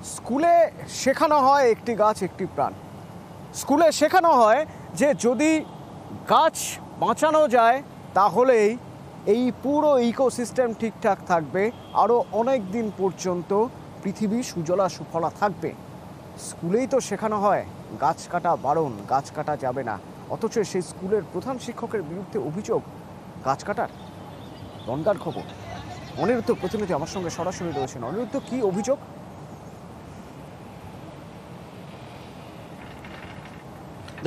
স্কুলে শেখানো হয় একটি গাছ একটি প্রাণ। স্কুলে শেখানো হয় যে যদি গাছ বাঁচানো যায় তাহলেই এই পুরো ইকোসিস্টেম ঠিকঠাক থাকবে, আরও অনেক দিন পর্যন্ত পৃথিবী সুজলা সুফলা থাকবে। স্কুলেই তো শেখানো হয় গাছ কাটা বারণ, গাছ কাটা যাবে না, অথচ সেই স্কুলের প্রধান শিক্ষকের বিরুদ্ধে অভিযোগ গাছ কাটার। বনগাঁর খবর, অনিরুদ্ধ প্রতিনিধি আমার সঙ্গে সরাসরি রয়েছেন। অনিরুদ্ধ, কি অভিযোগ?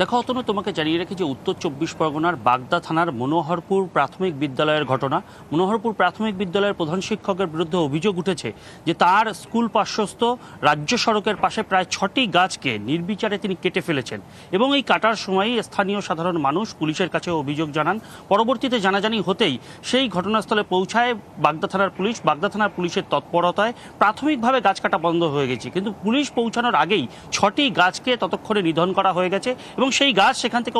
দেখো অতনু, তোমাকে জানিয়ে রেখে যে উত্তর ২৪ পরগনার বাগদা থানার মনোহরপুর প্রাথমিক বিদ্যালয়ের ঘটনা। মনোহরপুর প্রাথমিক বিদ্যালয়ের প্রধান শিক্ষকের বিরুদ্ধে অভিযোগ উঠেছে যে তার স্কুল পার্শ্বস্থ রাজ্য সড়কের পাশে প্রায় ৬টি গাছকে নির্বিচারে তিনি কেটে ফেলেছেন এবং এই কাটার সময়ই স্থানীয় সাধারণ মানুষ পুলিশের কাছে অভিযোগ জানান। পরবর্তীতে জানাজানি হতেই সেই ঘটনাস্থলে পৌঁছায় বাগদা থানার পুলিশ। বাগদা থানার পুলিশের তৎপরতায় প্রাথমিকভাবে গাছ কাটা বন্ধ হয়ে গেছে, কিন্তু পুলিশ পৌঁছানোর আগেই ৬টি গাছকে ততক্ষণে নিধন করা হয়ে গেছে এবং সেই গাছ সেখান থেকে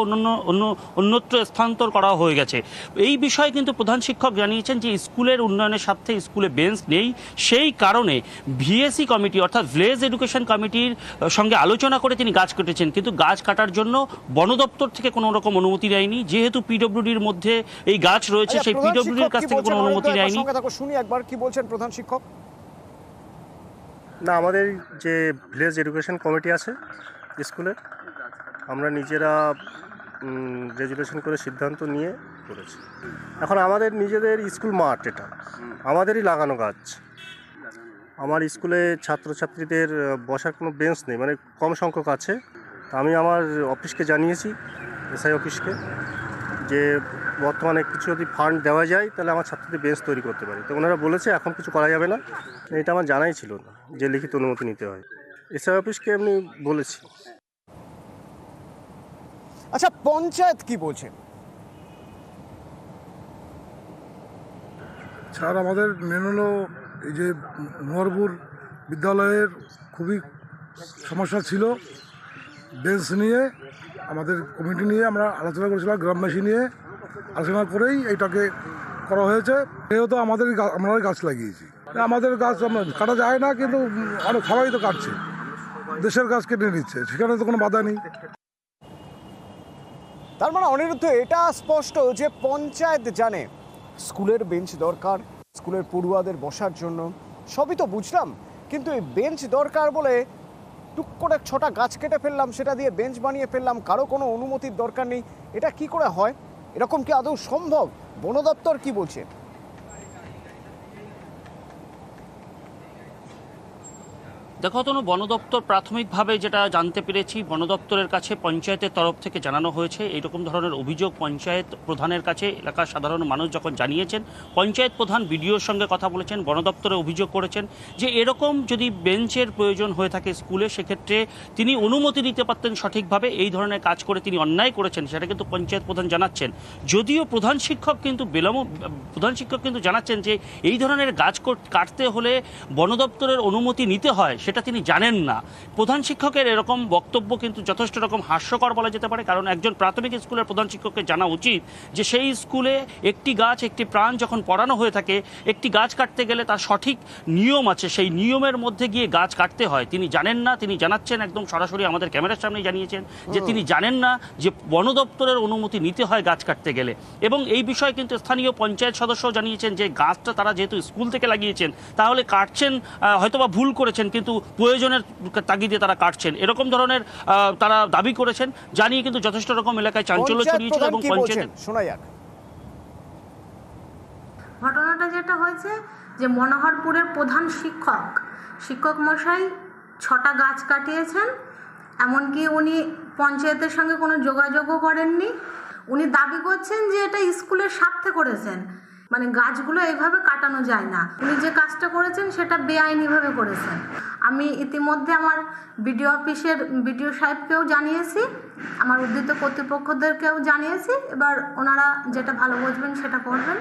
অন্যত্র স্থানান্তর করা হয়ে গেছে। এই বিষয়ে কিন্তু প্রধান শিক্ষক জানিয়েছেন যে স্কুলের উন্নয়নের স্বার্থে স্কুলে বেঞ্চ নেই, সেই কারণে ভিএসি কমিটি অর্থাৎ ভিলেজ এডুকেশন কমিটির সঙ্গে আলোচনা করে তিনি গাছ কেটেছেন, কিন্তু গাছ কাটার জন্য বন দপ্তর থেকে কোনো রকম অনুমতি নেয়নি। যেহেতু পিডব্লিউডির মধ্যে এই গাছ রয়েছে, সেই পিডব্লিউডির কাছ থেকে কোনো অনুমতি নেয়নি। শুনি একবার কি বলছেন প্রধান শিক্ষক। না, আমাদের যে ভিলেজ এডুকেশন কমিটি আছে স্কুলের, আমরা নিজেরা রেজুলেশন করে সিদ্ধান্ত নিয়ে করেছি। এখন আমাদের নিজেদের স্কুল মাঠ, এটা আমাদেরই লাগানো গাছ। আমার স্কুলে ছাত্রছাত্রীদের বসার কোনো বেঞ্চ নেই, মানে কম সংখ্যক আছে। আমি আমার অফিসকে জানিয়েছি, এসআই অফিসকে, যে বর্তমানে কিছু যদি ফান্ড দেওয়া যায় তাহলে আমার ছাত্রদের বেঞ্চ তৈরি করতে পারি। তো ওনারা বলেছে এখন কিছু করা যাবে না। এটা আমার জানাই ছিল না যে লিখিত অনুমতি নিতে হয়। এসআই অফিসকে আমি বলেছি। আচ্ছা, পঞ্চায়েত কি বলছেন? স্যার, আমাদের মেন হলো এই যে মনোহরপুর বিদ্যালয়ের খুবই সমস্যা ছিল। বেঞ্চ নিয়ে আমাদের কমিটি নিয়ে আমরা আলোচনা করেছিলাম, গ্রামবাসী নিয়ে আলোচনা করেই এইটাকে করা হয়েছে। যেহেতু আমরা গাছ লাগিয়েছি, আমাদের গাছ কাটা যায় না, কিন্তু অনেক সবাই তো কাটছে, দেশের গাছ কেটে নিচ্ছে, সেখানে তো কোনো বাধা নেই। তার মানে অনিরুদ্ধ, এটা স্পষ্ট যে পঞ্চায়েত জানে স্কুলের বেঞ্চ দরকার, স্কুলের পড়ুয়াদের বসার জন্য, সবই তো বুঝলাম, কিন্তু এই বেঞ্চ দরকার বলে টুক করে ৬টা গাছ কেটে ফেললাম, সেটা দিয়ে বেঞ্চ বানিয়ে ফেললাম, কারো কোনো অনুমতির দরকার নেই। এটা কি করে হয়? এরকম কি আদৌ সম্ভব? বন দপ্তর কি বলছে? দেখো তনু, বন দপ্তর প্রাথমিকভাবে যেটা জানতে পেরেছি, বন দপ্তরের কাছে পঞ্চায়েতের তরফ থেকে জানানো হয়েছে এইরকম ধরনের অভিযোগ পঞ্চায়েত প্রধানের কাছে এলাকার সাধারণ মানুষ যখন জানিয়েছেন, পঞ্চায়েত প্রধান বিডিওর সঙ্গে কথা বলেছেন, বন দপ্তরে অভিযোগ করেছেন যে এরকম যদি বেঞ্চের প্রয়োজন হয়ে থাকে স্কুলে, সেক্ষেত্রে তিনি অনুমতি দিতে পারতেন সঠিকভাবে। এই ধরনের কাজ করে তিনি অন্যায় করেছেন, সেটা কিন্তু পঞ্চায়েত প্রধান জানাচ্ছেন। যদিও প্রধান শিক্ষক কিন্তু জানাচ্ছেন যে এই ধরনের গাছ কাটতে হলে বন দপ্তরের অনুমতি নিতে হয়, সেটা তিনি জানেন না। প্রধান শিক্ষকের এরকম বক্তব্য কিন্তু যথেষ্ট রকম হাস্যকর বলা যেতে পারে, কারণ একজন প্রাথমিক স্কুলের প্রধান শিক্ষকের জানা উচিত যে সেই স্কুলে একটি গাছ একটি প্রাণ যখন পড়ানো হয়ে থাকে, একটি গাছ কাটতে গেলে তার সঠিক নিয়ম আছে, সেই নিয়মের মধ্যে গিয়ে গাছ কাটতে হয়। তিনি জানেন না, তিনি জানাচ্ছেন একদম সরাসরি আমাদের ক্যামেরার সামনে জানিয়েছেন যে তিনি জানেন না যে বন দপ্তরের অনুমতি নিতে হয় গাছ কাটতে গেলে। এবং এই বিষয়ে কিন্তু স্থানীয় পঞ্চায়েত সদস্য জানিয়েছেন যে গাছটা তারা যেহেতু স্কুল থেকে লাগিয়েছেন, তাহলে কাটছেন হয়তোবা ভুল করেছেন, কিন্তু প্রয়োজনের তাগিদে তারা কাটছেন, এরকম ধরনের তারা দাবি করেছেন। জানিয়ে কিন্তু যথেষ্ট রকম এলাকায় চাঞ্চল্য ছড়িয়েছিল এবং পঞ্চায়েত শোনা যাক। ঘটনাটা যেটা হয়েছে যে মনোহরপুরের প্রধান শিক্ষক মশাই ৬টা গাছ কাটিয়েছেন, এমনকি উনি পঞ্চায়েতের সঙ্গে কোনো যোগাযোগও করেননি। উনি দাবি করছেন যে এটা স্কুলের স্বার্থে করেছেন, মানে গাছগুলো এইভাবে কাটানো যায় না। উনি যে কাজটা করেছেন সেটা বেআইনিভাবে করেছেন। আমি ইতিমধ্যে আমার বিডিও সাহেবকেও জানিয়েছি, আমার উদ্ধৃত কর্তৃপক্ষদেরকেও জানিয়েছি। এবার ওনারা যেটা ভালো বুঝবেন সেটা করবেন।